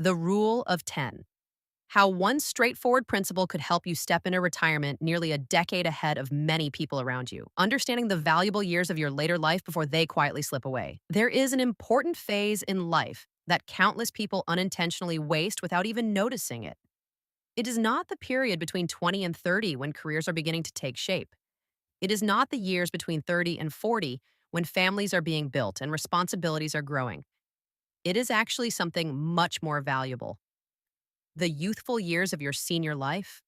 The rule of 10. How one straightforward principle could help you step into retirement nearly a decade ahead of many people around you, understanding the valuable years of your later life before they quietly slip away. There is an important phase in life that countless people unintentionally waste without even noticing it. It is not the period between 20 and 30 when careers are beginning to take shape. It is not the years between 30 and 40 when families are being built and responsibilities are growing. It is actually something much more valuable: the youthful years of your senior life.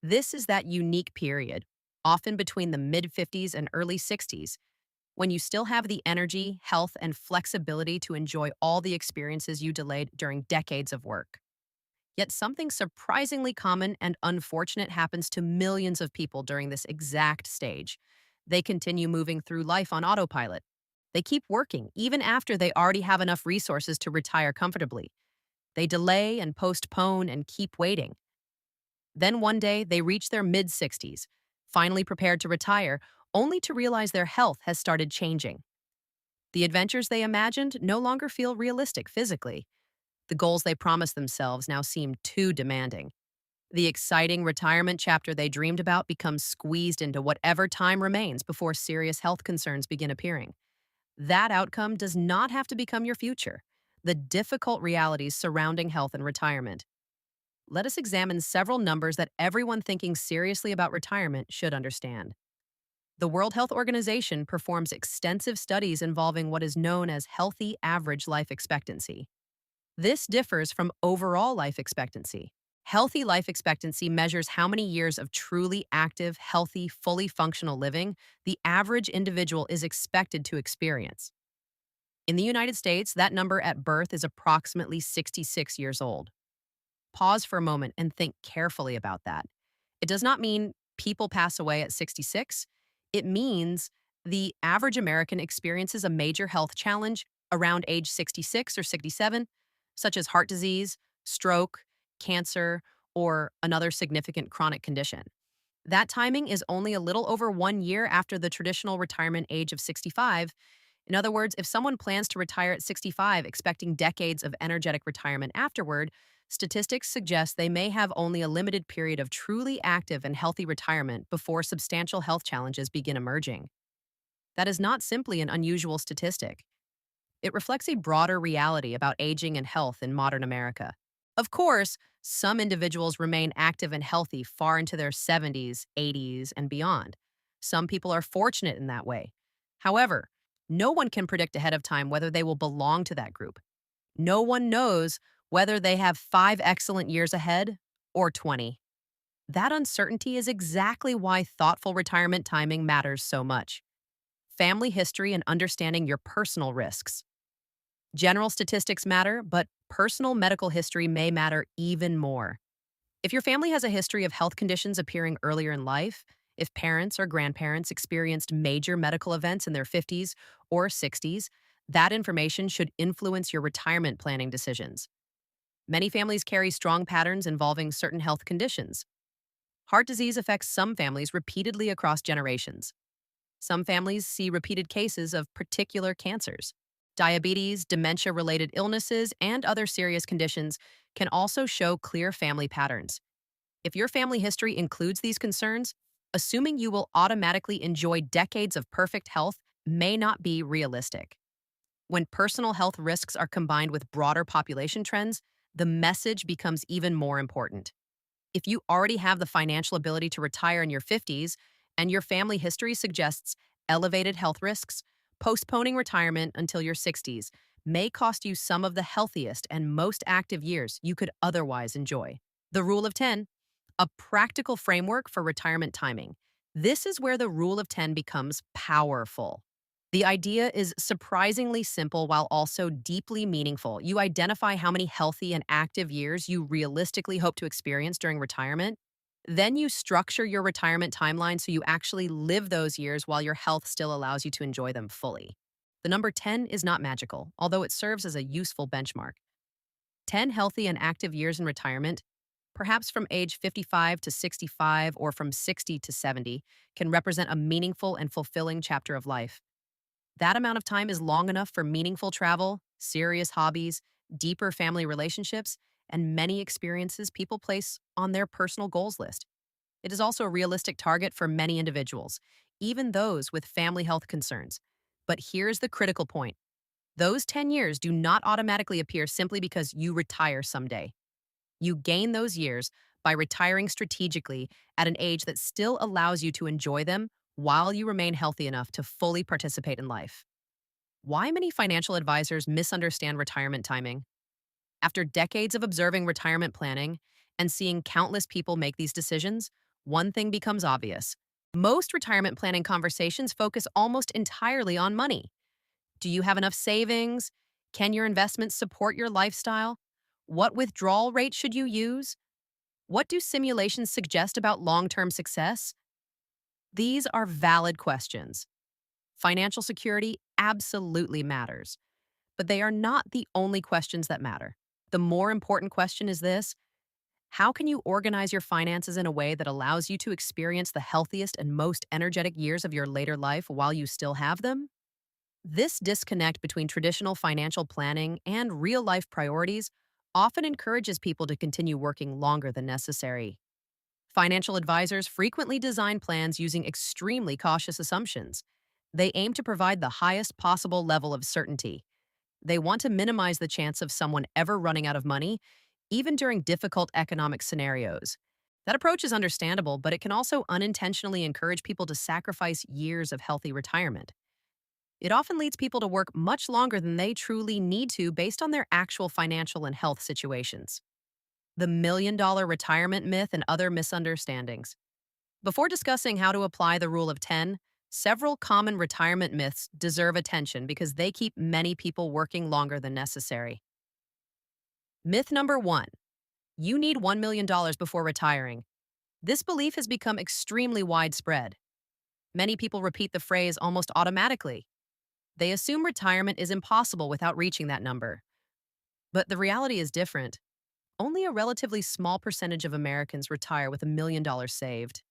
This is that unique period, often between the mid 50s and early 60s, when you still have the energy, health, and flexibility to enjoy all the experiences you delayed during decades of work. Yet something surprisingly common and unfortunate happens to millions of people during this exact stage. They continue moving through life on autopilot. They keep working even after they already have enough resources to retire comfortably. They delay and postpone and keep waiting. Then one day, they reach their mid 60s, finally prepared to retire, only to realize their health has started changing. The adventures they imagined no longer feel realistic physically. The goals they promised themselves now seem too demanding. The exciting retirement chapter they dreamed about becomes squeezed into whatever time remains before serious health concerns begin appearing. That outcome does not have to become your future. The difficult realities surrounding health and retirement. Let us examine several numbers that everyone thinking seriously about retirement should understand. The World Health Organization performs extensive studies involving what is known as healthy average life expectancy. This differs from overall life expectancy. Healthy life expectancy measures how many years of truly active, healthy, fully functional living the average individual is expected to experience. In the United States, that number at birth is approximately 66 years old. Pause for a moment and think carefully about that. It does not mean people pass away at 66. It means the average American experiences a major health challenge around age 66 or 67, such as heart disease, stroke, cancer, or another significant chronic condition. That timing is only a little over 1 year after the traditional retirement age of 65. In other words, if someone plans to retire at 65, expecting decades of energetic retirement afterward, statistics suggest they may have only a limited period of truly active and healthy retirement before substantial health challenges begin emerging. That is not simply an unusual statistic. It reflects a broader reality about aging and health in modern America. Of course, some individuals remain active and healthy far into their 70s, 80s, and beyond. Some people are fortunate in that way. However, no one can predict ahead of time whether they will belong to that group. No one knows whether they have 5 excellent years ahead or 20. That uncertainty is exactly why thoughtful retirement timing matters so much. Family history and understanding your personal risks. General statistics matter, but personal medical history may matter even more. If your family has a history of health conditions appearing earlier in life, if parents or grandparents experienced major medical events in their 50s or 60s, that information should influence your retirement planning decisions. Many families carry strong patterns involving certain health conditions. Heart disease affects some families repeatedly across generations. Some families see repeated cases of particular cancers. Diabetes, dementia related illnesses, and other serious conditions can also show clear family patterns. If your family history includes these concerns, assuming you will automatically enjoy decades of perfect health may not be realistic. When personal health risks are combined with broader population trends, the message becomes even more important. If you already have the financial ability to retire in your 50s and your family history suggests elevated health risks, postponing retirement until your 60s may cost you some of the healthiest and most active years you could otherwise enjoy. The Rule of 10, a practical framework for retirement timing. This is where the Rule of 10 becomes powerful. The idea is surprisingly simple while also deeply meaningful. You identify how many healthy and active years you realistically hope to experience during retirement. Then you structure your retirement timeline so you actually live those years while your health still allows you to enjoy them fully. The number 10 is not magical, although it serves as a useful benchmark. 10 healthy and active years in retirement, perhaps from age 55 to 65 or from 60 to 70, can represent a meaningful and fulfilling chapter of life. That amount of time is long enough for meaningful travel, serious hobbies, deeper family relationships, and many experiences people place on their personal goals list. It is also a realistic target for many individuals, even those with family health concerns. But here's the critical point: those 10 years do not automatically appear simply because you retire someday. You gain those years by retiring strategically at an age that still allows you to enjoy them while you remain healthy enough to fully participate in life. Why many financial advisors misunderstand retirement timing? After decades of observing retirement planning and seeing countless people make these decisions, one thing becomes obvious. Most retirement planning conversations focus almost entirely on money. Do you have enough savings? Can your investments support your lifestyle? What withdrawal rate should you use? What do simulations suggest about long term success? These are valid questions. Financial security absolutely matters, but they are not the only questions that matter. The more important question is this: how can you organize your finances in a way that allows you to experience the healthiest and most energetic years of your later life while you still have them? This disconnect between traditional financial planning and real life priorities often encourages people to continue working longer than necessary. Financial advisors frequently design plans using extremely cautious assumptions. They aim to provide the highest possible level of certainty. They want to minimize the chance of someone ever running out of money, even during difficult economic scenarios. That approach is understandable, but it can also unintentionally encourage people to sacrifice years of healthy retirement. It often leads people to work much longer than they truly need to based on their actual financial and health situations. The $1 million retirement myth and other misunderstandings. Before discussing how to apply the rule of 10, several common retirement myths deserve attention because they keep many people working longer than necessary. Myth number one: you need $1 million before retiring. This belief has become extremely widespread. Many people repeat the phrase almost automatically. They assume retirement is impossible without reaching that number. But the reality is different. Only a relatively small percentage of Americans retire with $1 million saved.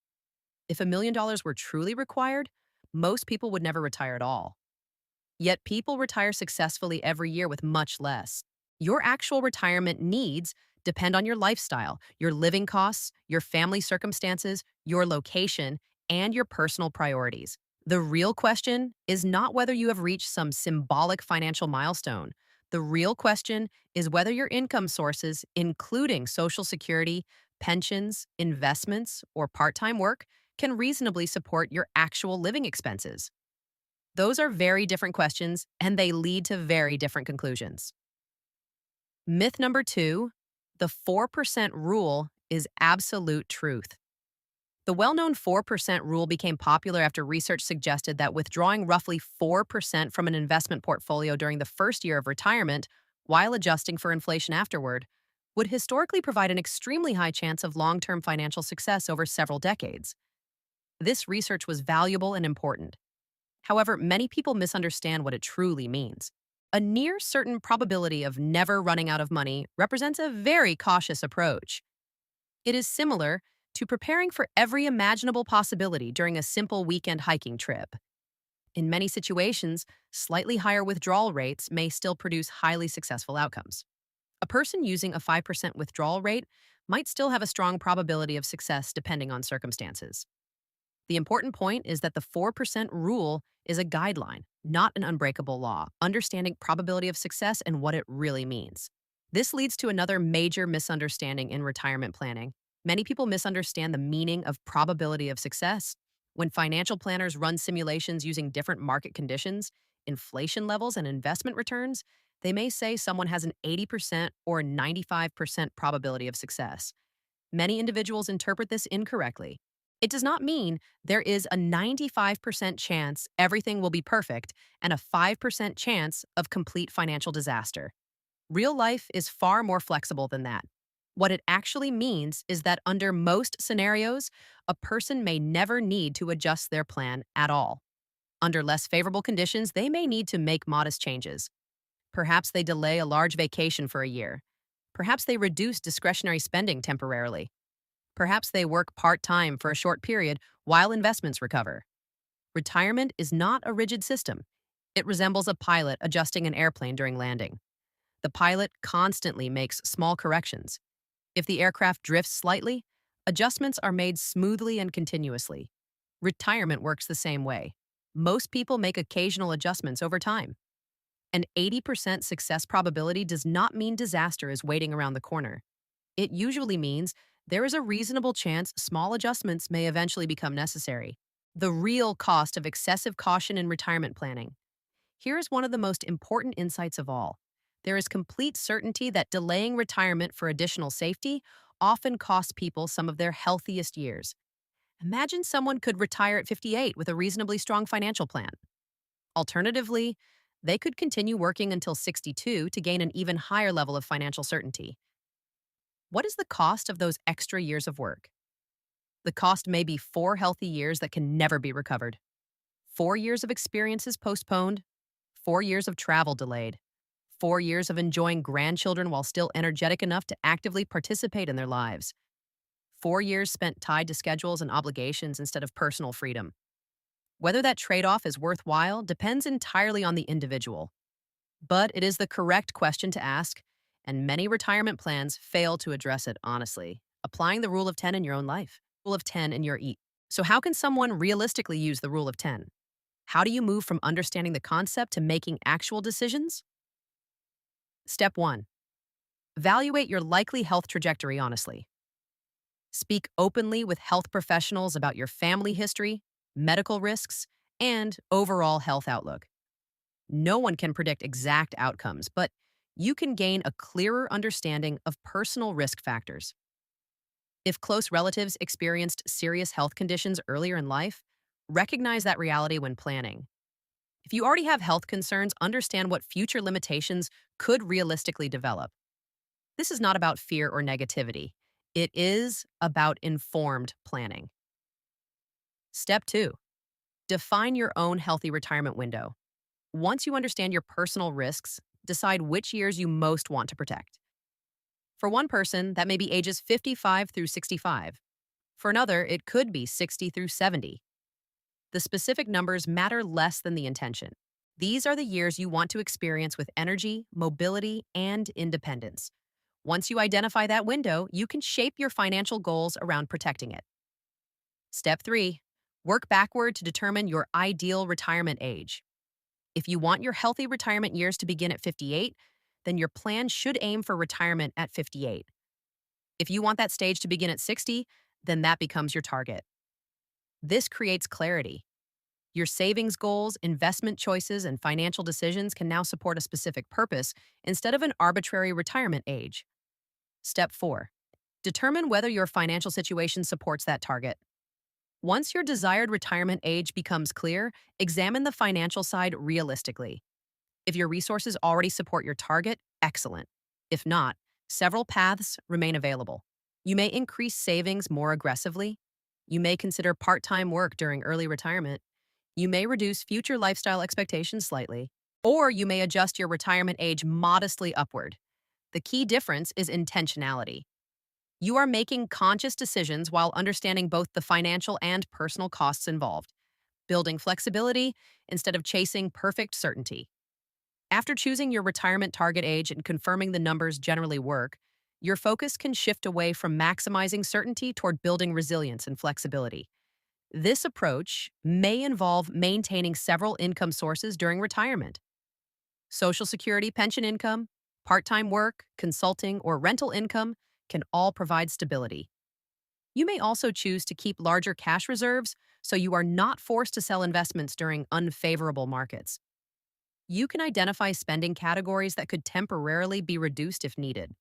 If $1 million were truly required, most people would never retire at all. Yet people retire successfully every year with much less. Your actual retirement needs depend on your lifestyle, your living costs, your family circumstances, your location, and your personal priorities. The real question is not whether you have reached some symbolic financial milestone. The real question is whether your income sources, including Social Security, pensions, investments, or part time work, can reasonably support your actual living expenses. Those are very different questions, and they lead to very different conclusions. Myth number two: the 4% rule is absolute truth. The well known 4% rule became popular after research suggested that withdrawing roughly 4% from an investment portfolio during the first year of retirement, while adjusting for inflation afterward, would historically provide an extremely high chance of long term financial success over several decades. This research was valuable and important. However, many people misunderstand what it truly means. A near certain probability of never running out of money represents a very cautious approach. It is similar to preparing for every imaginable possibility during a simple weekend hiking trip. In many situations, slightly higher withdrawal rates may still produce highly successful outcomes. A person using a 5% withdrawal rate might still have a strong probability of success depending on circumstances. The important point is that the 4% rule is a guideline, not an unbreakable law, understanding probability of success and what it really means. This leads to another major misunderstanding in retirement planning. Many people misunderstand the meaning of probability of success. When financial planners run simulations using different market conditions, inflation levels, and investment returns, they may say someone has an 80% or 95% probability of success. Many individuals interpret this incorrectly. It does not mean there is a 95% chance everything will be perfect and a 5% chance of complete financial disaster. Real life is far more flexible than that. What it actually means is that under most scenarios, a person may never need to adjust their plan at all. Under less favorable conditions, they may need to make modest changes. Perhaps they delay a large vacation for a year. Perhaps they reduce discretionary spending temporarily. Perhaps they work part-time for a short period while investments recover. Retirement is not a rigid system. It resembles a pilot adjusting an airplane during landing. The pilot constantly makes small corrections. If the aircraft drifts slightly, adjustments are made smoothly and continuously. Retirement works the same way. Most people make occasional adjustments over time. An 80% success probability does not mean disaster is waiting around the corner. It usually means there is a reasonable chance small adjustments may eventually become necessary. The real cost of excessive caution in retirement planning. Here is one of the most important insights of all. There is complete certainty that delaying retirement for additional safety often costs people some of their healthiest years. Imagine someone could retire at 58 with a reasonably strong financial plan. Alternatively, they could continue working until 62 to gain an even higher level of financial certainty. What is the cost of those extra years of work? The cost may be 4 healthy years that can never be recovered, 4 years of experiences postponed, 4 years of travel delayed, 4 years of enjoying grandchildren while still energetic enough to actively participate in their lives, 4 years spent tied to schedules and obligations instead of personal freedom. Whether that trade off is worthwhile depends entirely on the individual. But it is the correct question to ask, and many retirement plans fail to address it honestly. Applying the rule of 10 in your own life, rule of 10 in your eat. So, how can someone realistically use the rule of 10? How do you move from understanding the concept to making actual decisions? Step 1. Evaluate your likely health trajectory honestly. Speak openly with health professionals about your family history, medical risks, and overall health outlook. No one can predict exact outcomes, but you can gain a clearer understanding of personal risk factors. If close relatives experienced serious health conditions earlier in life, recognize that reality when planning. If you already have health concerns, understand what future limitations could realistically develop. This is not about fear or negativity. It is about informed planning. Step 2. Define your own healthy retirement window. Once you understand your personal risks, decide which years you most want to protect. For one person, that may be ages 55 through 65. For another, it could be 60 through 70. The specific numbers matter less than the intention. These are the years you want to experience with energy, mobility, and independence. Once you identify that window, you can shape your financial goals around protecting it. Step 3. Work backward to determine your ideal retirement age. If you want your healthy retirement years to begin at 58, then your plan should aim for retirement at 58. If you want that stage to begin at 60, then that becomes your target. This creates clarity. Your savings goals, investment choices, and financial decisions can now support a specific purpose instead of an arbitrary retirement age. Step 4. Determine whether your financial situation supports that target. Once your desired retirement age becomes clear, examine the financial side realistically. If your resources already support your target, excellent. If not, several paths remain available. You may increase savings more aggressively. You may consider part-time work during early retirement. You may reduce future lifestyle expectations slightly. Or you may adjust your retirement age modestly upward. The key difference is intentionality. You are making conscious decisions while understanding both the financial and personal costs involved, building flexibility instead of chasing perfect certainty. After choosing your retirement target age and confirming the numbers generally work, your focus can shift away from maximizing certainty toward building resilience and flexibility. This approach may involve maintaining several income sources during retirement. Social Security pension income, part-time work, consulting, or rental income can all provide stability. You may also choose to keep larger cash reserves so you are not forced to sell investments during unfavorable markets. You can identify spending categories that could temporarily be reduced if needed.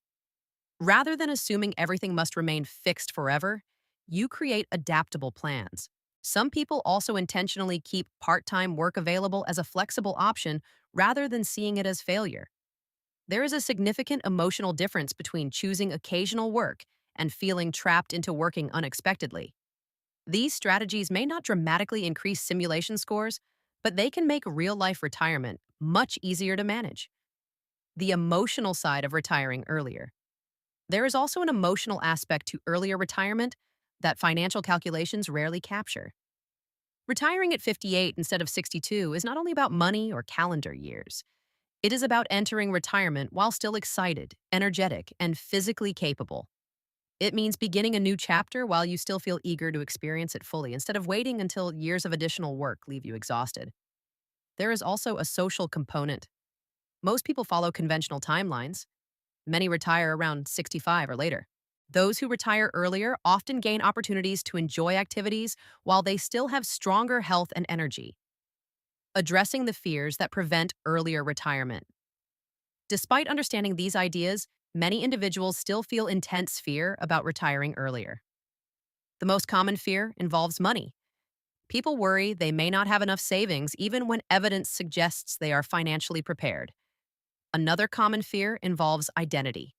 Rather than assuming everything must remain fixed forever, you create adaptable plans. Some people also intentionally keep part-time work available as a flexible option rather than seeing it as failure. There is a significant emotional difference between choosing occasional work and feeling trapped into working unexpectedly. These strategies may not dramatically increase simulation scores, but they can make real-life retirement much easier to manage. The emotional side of retiring earlier. There is also an emotional aspect to earlier retirement that financial calculations rarely capture. Retiring at 58 instead of 62 is not only about money or calendar years. It is about entering retirement while still excited, energetic, and physically capable. It means beginning a new chapter while you still feel eager to experience it fully instead of waiting until years of additional work leave you exhausted. There is also a social component. Most people follow conventional timelines. Many retire around 65 or later. Those who retire earlier often gain opportunities to enjoy activities while they still have stronger health and energy, addressing the fears that prevent earlier retirement. Despite understanding these ideas, many individuals still feel intense fear about retiring earlier. The most common fear involves money. People worry they may not have enough savings even when evidence suggests they are financially prepared. Another common fear involves identity.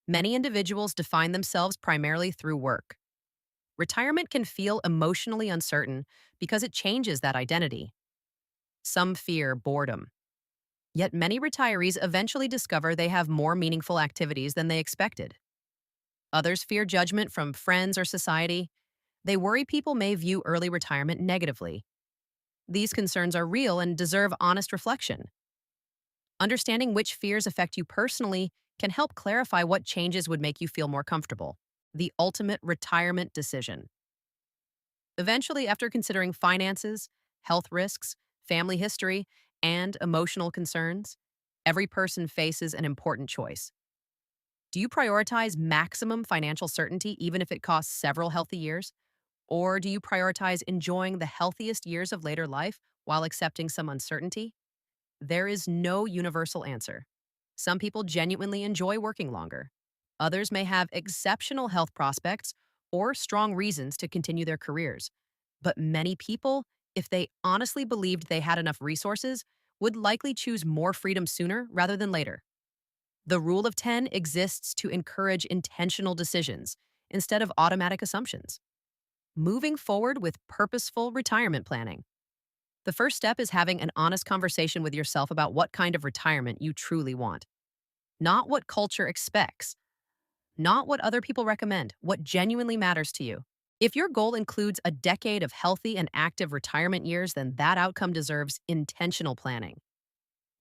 Many individuals define themselves primarily through work. Retirement can feel emotionally uncertain because it changes that identity. Some fear boredom. Yet many retirees eventually discover they have more meaningful activities than they expected. Others fear judgment from friends or society. They worry people may view early retirement negatively. These concerns are real and deserve honest reflection. Understanding which fears affect you personally can help clarify what changes would make you feel more comfortable. The ultimate retirement decision. Eventually, after considering finances, health risks, family history, and emotional concerns, every person faces an important choice. Do you prioritize maximum financial certainty even if it costs several healthy years? Or do you prioritize enjoying the healthiest years of later life while accepting some uncertainty? There is no universal answer. Some people genuinely enjoy working longer. Others may have exceptional health prospects or strong reasons to continue their careers. But many people, if they honestly believed they had enough resources, would likely choose more freedom sooner rather than later. The rule of 10 exists to encourage intentional decisions instead of automatic assumptions. Moving forward with purposeful retirement planning. The first step is having an honest conversation with yourself about what kind of retirement you truly want. Not what culture expects, not what other people recommend, what genuinely matters to you. If your goal includes a decade of healthy and active retirement years, then that outcome deserves intentional planning.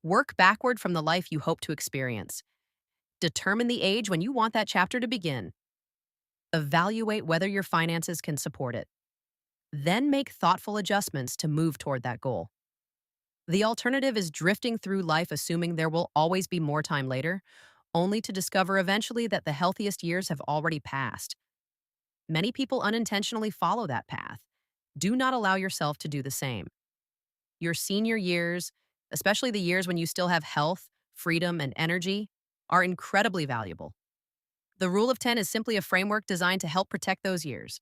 Work backward from the life you hope to experience. Determine the age when you want that chapter to begin. Evaluate whether your finances can support it. Then make thoughtful adjustments to move toward that goal. The alternative is drifting through life assuming there will always be more time later, only to discover eventually that the healthiest years have already passed. Many people unintentionally follow that path. Do not allow yourself to do the same. Your senior years, especially the years when you still have health, freedom, and energy, are incredibly valuable. The rule of 10 is simply a framework designed to help protect those years.